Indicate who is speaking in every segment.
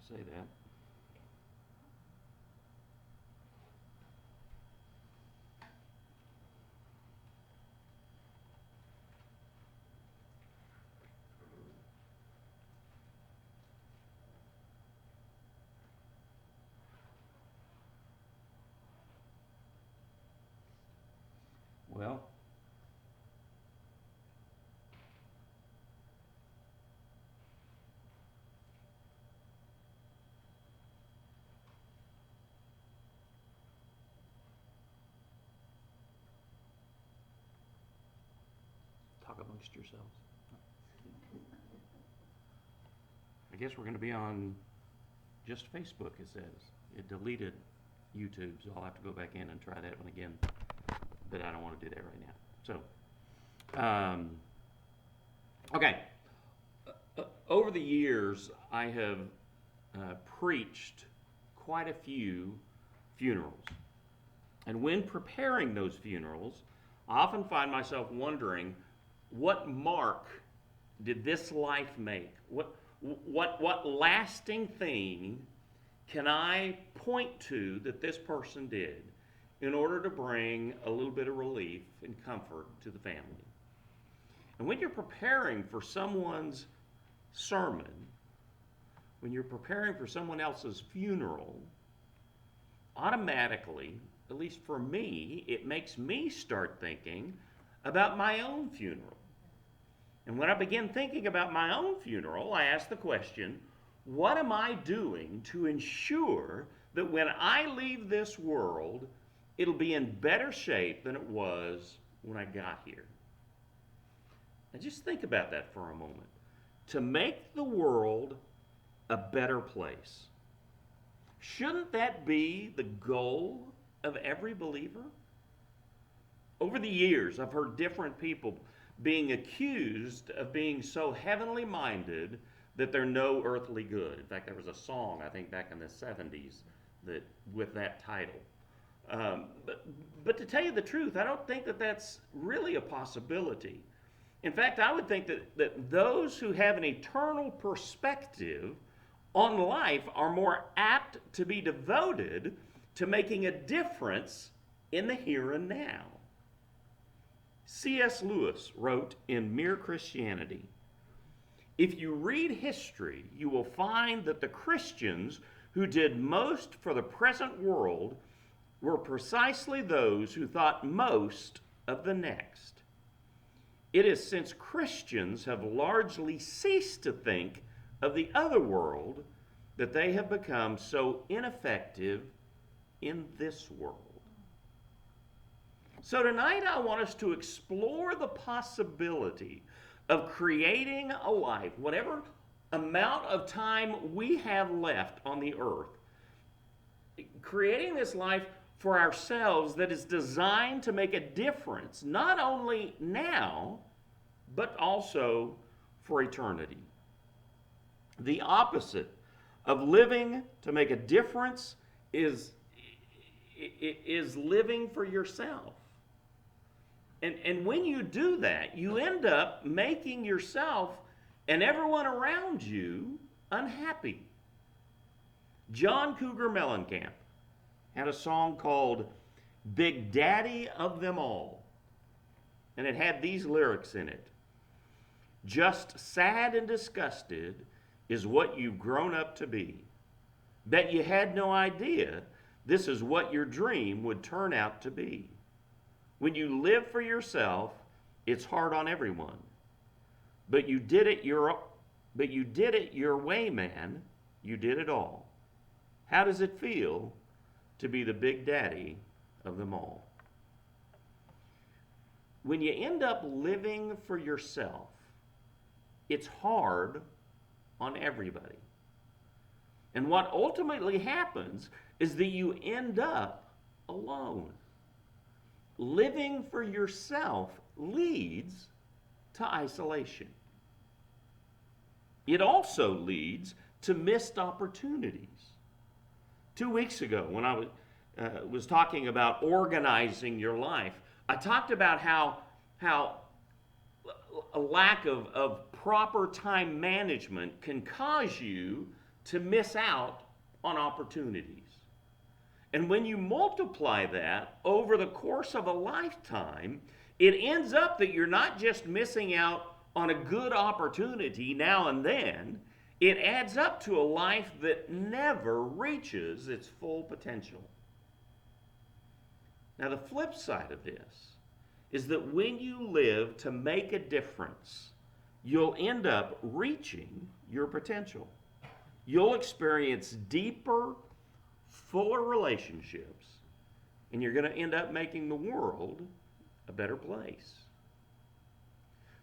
Speaker 1: say that. Well, talk amongst yourselves. I guess we're going to be on just Facebook, it says. It deleted YouTube, so I'll have to go back in and try that one again. But I don't want to do that right now. Okay. Over the years, I have preached quite a few funerals. And when preparing those funerals, I often find myself wondering, what mark did this life make? What lasting thing can I point to that this person did in order to bring a little bit of relief and comfort to the family? And when you're preparing for someone's sermon, when you're preparing for someone else's funeral, automatically, at least for me, it makes me start thinking about my own funeral. And when I begin thinking about my own funeral, I ask the question, what am I doing to ensure that when I leave this world, it'll be in better shape than it was when I got here? Now just think about that for a moment. To make the world a better place, shouldn't that be the goal of every believer? Over the years, I've heard different people being accused of being so heavenly minded that they're no earthly good. In fact, there was a song, I think, back in the 70s with that title. But to tell you the truth, I don't think that that's really a possibility. In fact, I would think that those who have an eternal perspective on life are more apt to be devoted to making a difference in the here and now. C.S. Lewis wrote in Mere Christianity, "If you read history, you will find that the Christians who did most for the present world were precisely those who thought most of the next. It is since Christians have largely ceased to think of the other world that they have become so ineffective in this world." So tonight I want us to explore the possibility of creating a life, whatever amount of time we have left on the earth, creating this life for ourselves that is designed to make a difference, not only now, but also for eternity. The opposite of living to make a difference is living for yourself. And when you do that, you end up making yourself and everyone around you unhappy. John Cougar Mellencamp had a song called "Big Daddy of Them All," and it had these lyrics in it. "Just sad and disgusted is what you've grown up to be. Bet you had no idea this is what your dream would turn out to be. When you live for yourself, it's hard on everyone. But you did it your way, man. You did it all. How does it feel to be the big daddy of them all?" When you end up living for yourself, it's hard on everybody. And what ultimately happens is that you end up alone. Living for yourself leads to isolation. It also leads to missed opportunities. 2 weeks ago, when I was talking about organizing your life, I talked about how a lack of proper time management can cause you to miss out on opportunities. And when you multiply that over the course of a lifetime, it ends up that you're not just missing out on a good opportunity now and then, it adds up to a life that never reaches its full potential. Now, the flip side of this is that when you live to make a difference, you'll end up reaching your potential. You'll experience deeper, fuller relationships, and you're going to end up making the world a better place.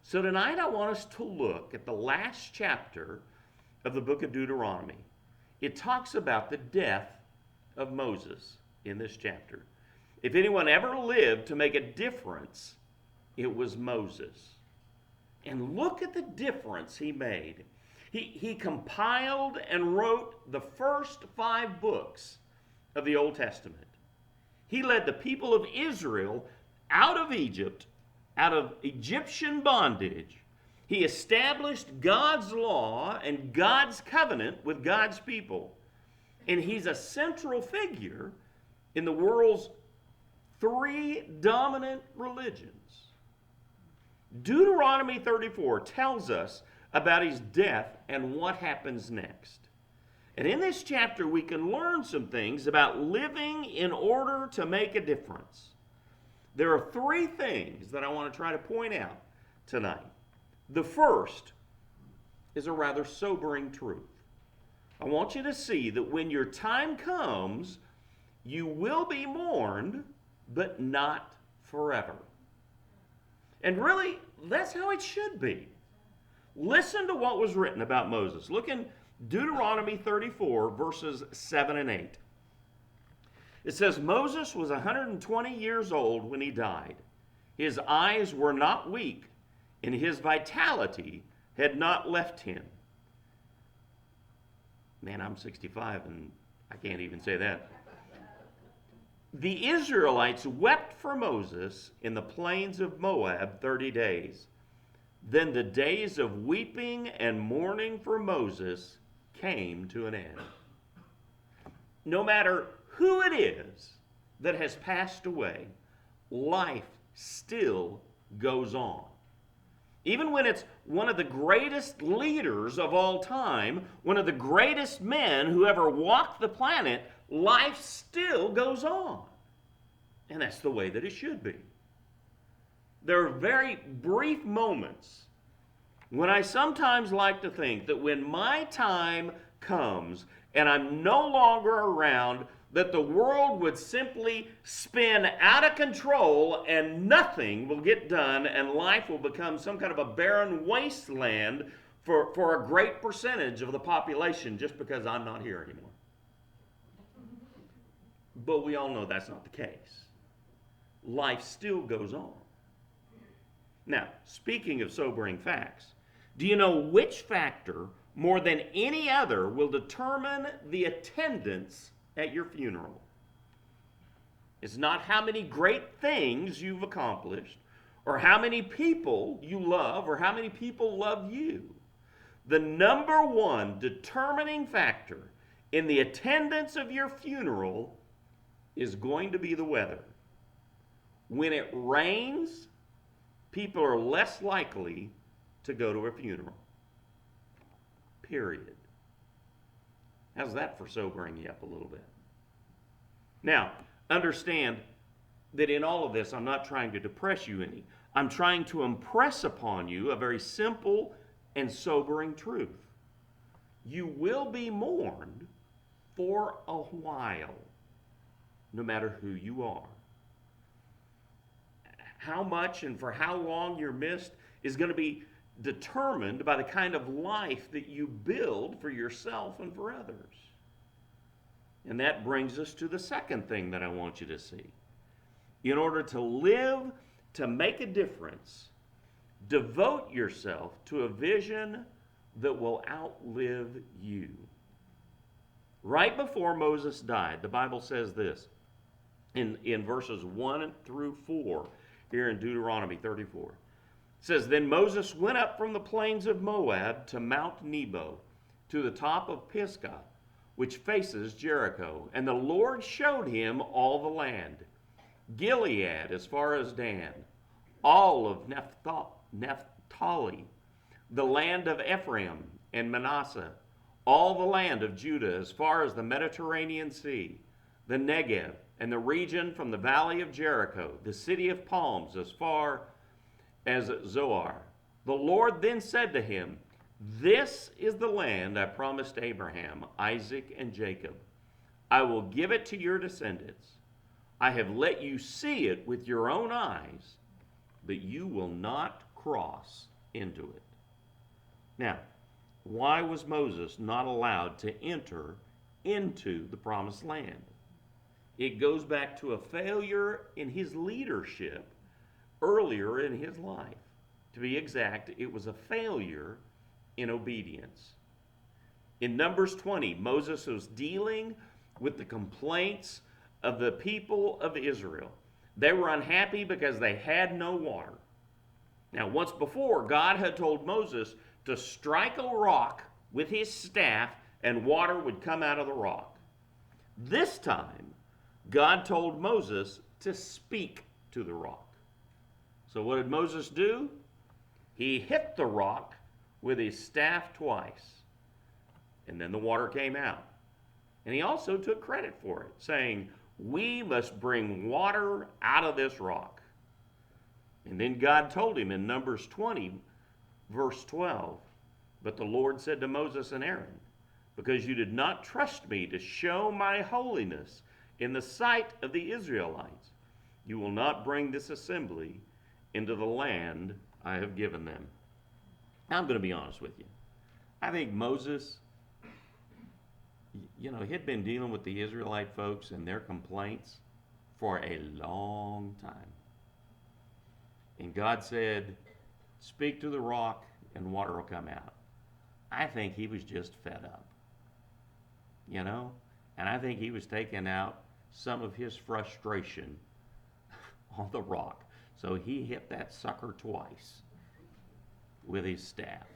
Speaker 1: So tonight I want us to look at the last chapter of the book of Deuteronomy. It talks about the death of Moses in this chapter. If anyone ever lived to make a difference, it was Moses. And look at the difference he made. He compiled and wrote the first 5 books of the Old Testament. He led the people of Israel out of Egypt, out of Egyptian bondage. He established God's law and God's covenant with God's people. And he's a central figure in the world's 3 dominant religions. Deuteronomy 34 tells us about his death and what happens next. And in this chapter, we can learn some things about living in order to make a difference. There are 3 things that I want to try to point out tonight. The first is a rather sobering truth. I want you to see that when your time comes, you will be mourned, but not forever. And really, that's how it should be. Listen to what was written about Moses. Look in Deuteronomy 34, verses 7 and 8. It says, Moses was 120 years old when he died. His eyes were not weak, and his vitality had not left him. Man, I'm 65, and I can't even say that. The Israelites wept for Moses in the plains of Moab 30 days. Then the days of weeping and mourning for Moses came to an end. No matter who it is that has passed away, life still goes on. Even when it's one of the greatest leaders of all time, one of the greatest men who ever walked the planet, life still goes on. And that's the way that it should be. There are very brief moments when I sometimes like to think that when my time comes and I'm no longer around, that the world would simply spin out of control and nothing will get done and life will become some kind of a barren wasteland for a great percentage of the population just because I'm not here anymore. But we all know that's not the case. Life still goes on. Now, speaking of sobering facts, do you know which factor more than any other will determine the attendance at your funeral? It's not how many great things you've accomplished, or how many people you love, or how many people love you. The number one determining factor in the attendance of your funeral is going to be the weather. When it rains, people are less likely to go to a funeral. Period. How's that for sobering you up a little bit? Now, understand that in all of this, I'm not trying to depress you any. I'm trying to impress upon you a very simple and sobering truth. You will be mourned for a while, no matter who you are. How much and for how long you're missed is going to be determined by the kind of life that you build for yourself and for others. And that brings us to the second thing that I want you to see. In order to live to make a difference, devote yourself to a vision that will outlive you. Right before Moses died, the Bible says this in verses 1 through 4 here in Deuteronomy 34. It says, Then Moses went up from the plains of Moab to Mount Nebo, to the top of Pisgah, which faces Jericho. And the Lord showed him all the land, Gilead as far as Dan, all of Naphtali, the land of Ephraim and Manasseh, all the land of Judah as far as the Mediterranean Sea, the Negev, and the region from the valley of Jericho, the city of palms as far as Zoar. The Lord then said to him, "This is the land I promised Abraham, Isaac, and Jacob. I will give it to your descendants. I have let you see it with your own eyes, but you will not cross into it." Now, why was Moses not allowed to enter into the promised land? It goes back to a failure in his leadership earlier in his life. To be exact, it was a failure in obedience. In Numbers 20, Moses was dealing with the complaints of the people of Israel. They were unhappy because they had no water. Now, once before, God had told Moses to strike a rock with his staff and water would come out of the rock. This time, God told Moses to speak to the rock. So what did Moses do? He hit the rock with his staff twice, and then the water came out. And he also took credit for it, saying, "We must bring water out of this rock." And then God told him in Numbers 20, verse 12, "But the Lord said to Moses and Aaron, because you did not trust me to show my holiness in the sight of the Israelites, you will not bring this assembly into the land I have given them." Now, I'm going to be honest with you. I think Moses, he had been dealing with the Israelite folks and their complaints for a long time. And God said, "Speak to the rock and water will come out." I think he was just fed up, and I think he was taking out some of his frustration on the rock. So he hit that sucker twice with his staff.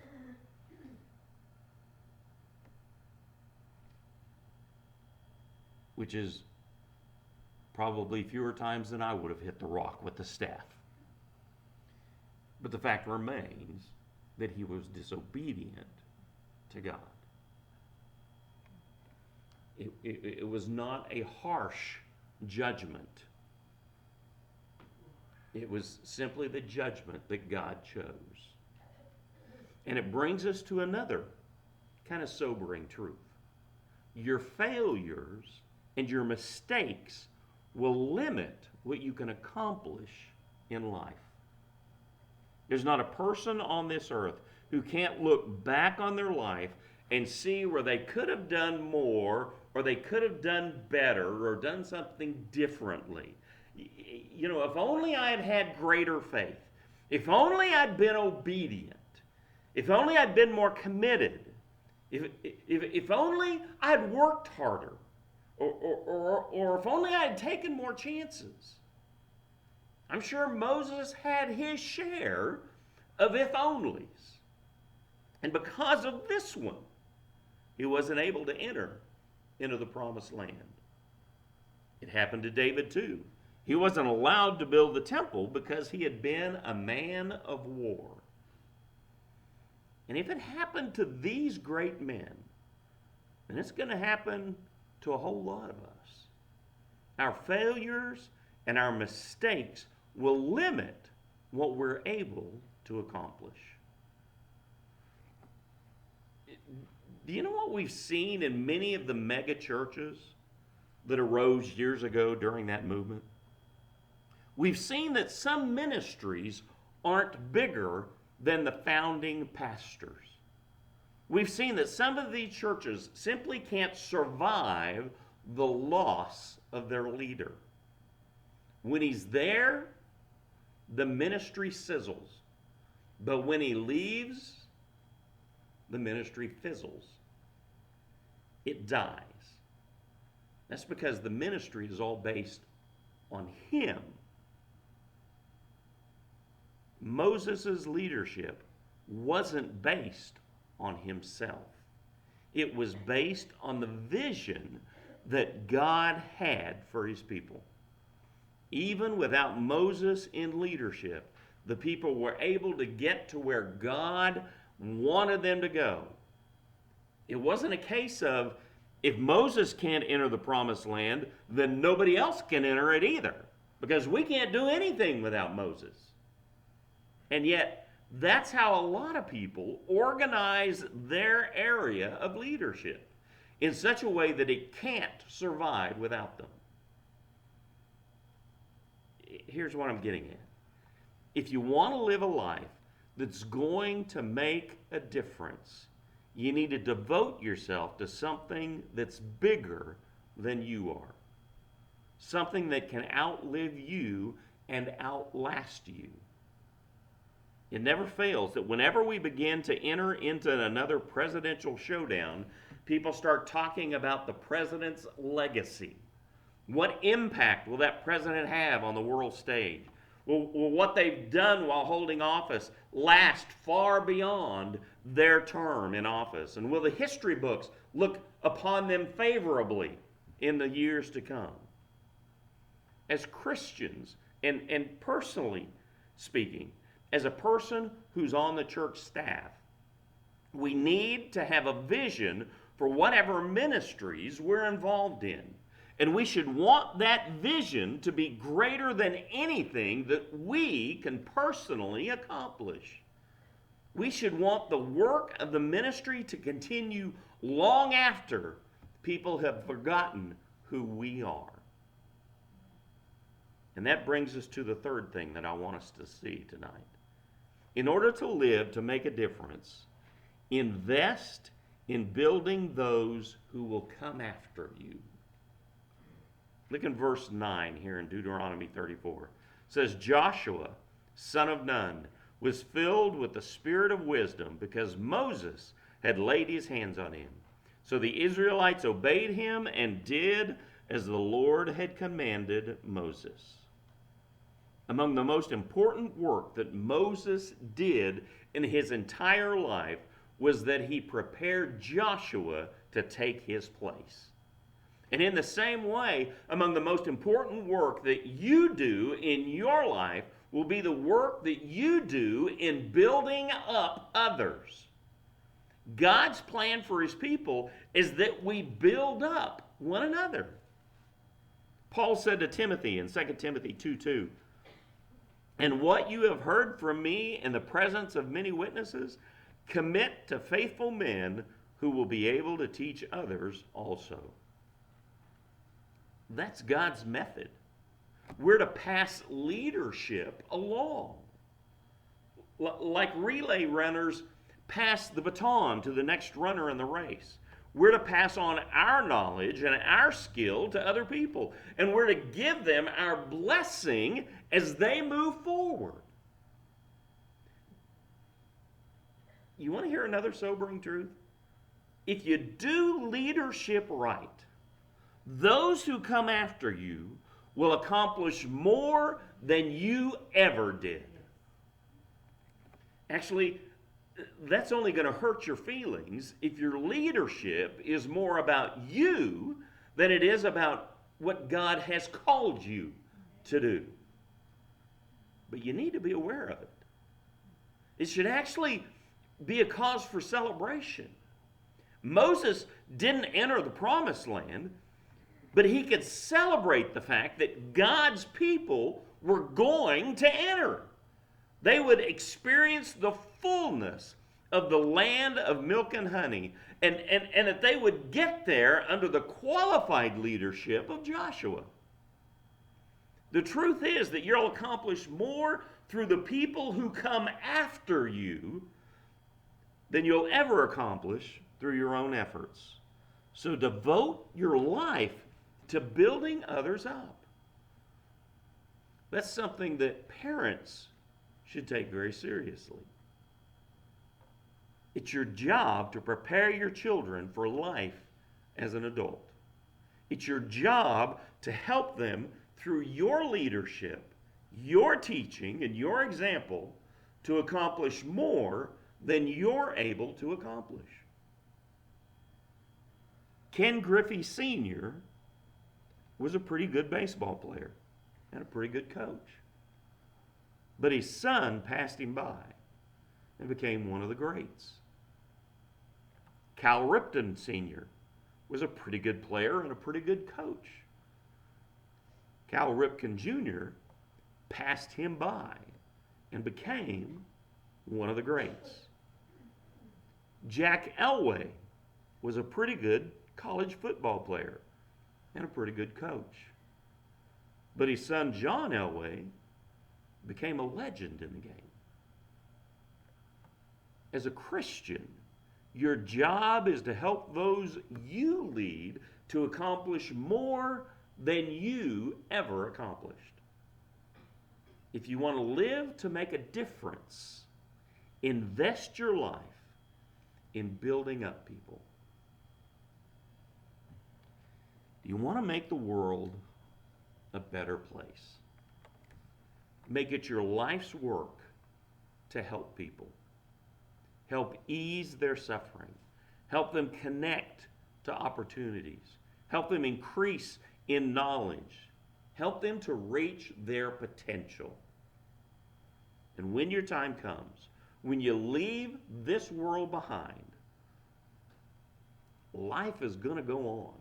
Speaker 1: Which is probably fewer times than I would have hit the rock with the staff. But the fact remains that he was disobedient to God. It was not a harsh judgment. It was simply the judgment that God chose. And it brings us to another kind of sobering truth. Your failures and your mistakes will limit what you can accomplish in life. There's not a person on this earth who can't look back on their life and see where they could have done more, or they could have done better, or done something differently. If only I had had greater faith, if only I'd been obedient, if only I'd been more committed, if only I'd worked harder, or if only I had taken more chances. I'm sure Moses had his share of if onlys. And because of this one, he wasn't able to enter into the promised land. It happened to David too. He wasn't allowed to build the temple because he had been a man of war. And if it happened to these great men, then it's going to happen to a whole lot of us. Our failures and our mistakes will limit what we're able to accomplish. Do you know what we've seen in many of the mega churches that arose years ago during that movement? We've seen that some ministries aren't bigger than the founding pastors. We've seen that some of these churches simply can't survive the loss of their leader. When he's there, the ministry sizzles. But when he leaves, the ministry fizzles. It dies. That's because the ministry is all based on him. Moses' leadership wasn't based on himself. It was based on the vision that God had for his people. Even without Moses in leadership, the people were able to get to where God wanted them to go. It wasn't a case of, if Moses can't enter the promised land, then nobody else can enter it either, because we can't do anything without Moses. And yet, that's how a lot of people organize their area of leadership in such a way that it can't survive without them. Here's what I'm getting at. If you want to live a life that's going to make a difference, you need to devote yourself to something that's bigger than you are. Something that can outlive you and outlast you. It never fails that whenever we begin to enter into another presidential showdown, people start talking about the president's legacy. What impact will that president have on the world stage? Will what they've done while holding office last far beyond their term in office? And will the history books look upon them favorably in the years to come? As Christians, and personally speaking, as a person who's on the church staff, we need to have a vision for whatever ministries we're involved in. And we should want that vision to be greater than anything that we can personally accomplish. We should want the work of the ministry to continue long after people have forgotten who we are. And that brings us to the third thing that I want us to see tonight. In order to live to make a difference, invest in building those who will come after you. Look in verse 9 here in Deuteronomy 34. It says, Joshua, son of Nun, was filled with the spirit of wisdom because Moses had laid his hands on him. So the Israelites obeyed him and did as the Lord had commanded Moses. Among the most important work that Moses did in his entire life was that he prepared Joshua to take his place. And in the same way, among the most important work that you do in your life will be the work that you do in building up others. God's plan for his people is that we build up one another. Paul said to Timothy in 2 Timothy 2:2, and what you have heard from me in the presence of many witnesses, commit to faithful men who will be able to teach others also. That's God's method. We're to pass leadership along. Like relay runners pass the baton to the next runner in the race. We're to pass on our knowledge and our skill to other people. And we're to give them our blessing as they move forward. You want to hear another sobering truth? If you do leadership right, those who come after you will accomplish more than you ever did. Actually, that's only going to hurt your feelings if your leadership is more about you than it is about what God has called you to do. But you need to be aware of it. It should actually be a cause for celebration. Moses didn't enter the promised land, but he could celebrate the fact that God's people were going to enter. They would experience the fullness of the land of milk and honey, and that they would get there under the qualified leadership of Joshua. The truth is that you'll accomplish more through the people who come after you than you'll ever accomplish through your own efforts. So devote your life to building others up. That's something that parents should take very seriously. It's your job to prepare your children for life as an adult. It's your job to help them through your leadership, your teaching, and your example to accomplish more than you're able to accomplish. Ken Griffey Sr. was a pretty good baseball player and a pretty good coach. But his son passed him by and became one of the greats. Cal Ripken Sr. was a pretty good player and a pretty good coach. Cal Ripken Jr. passed him by and became one of the greats. Jack Elway was a pretty good college football player and a pretty good coach. But his son John Elway became a legend in the game. As a Christian, your job is to help those you lead to accomplish more than you ever accomplished. If you want to live to make a difference, invest your life in building up people. Do you want to make the world a better place? Make it your life's work to help people. Help ease their suffering. Help them connect to opportunities. Help them increase in knowledge. Help them to reach their potential. And when your time comes, when you leave this world behind, life is going to go on.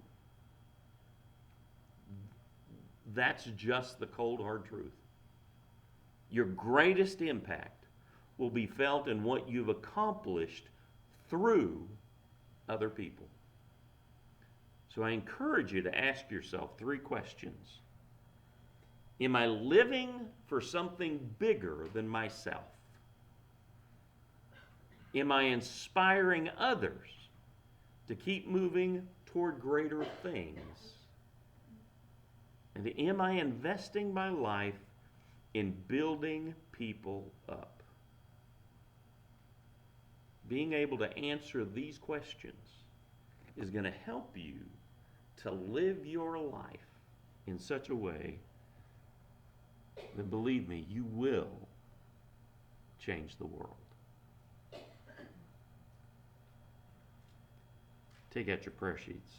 Speaker 1: That's just the cold, hard truth. Your greatest impact will be felt in what you've accomplished through other people. So I encourage you to ask yourself 3 questions. Am I living for something bigger than myself? Am I inspiring others to keep moving toward greater things? And am I investing my life in building people up? Being able to answer these questions is going to help you to live your life in such a way that, believe me, you will change the world. Take out your prayer sheets.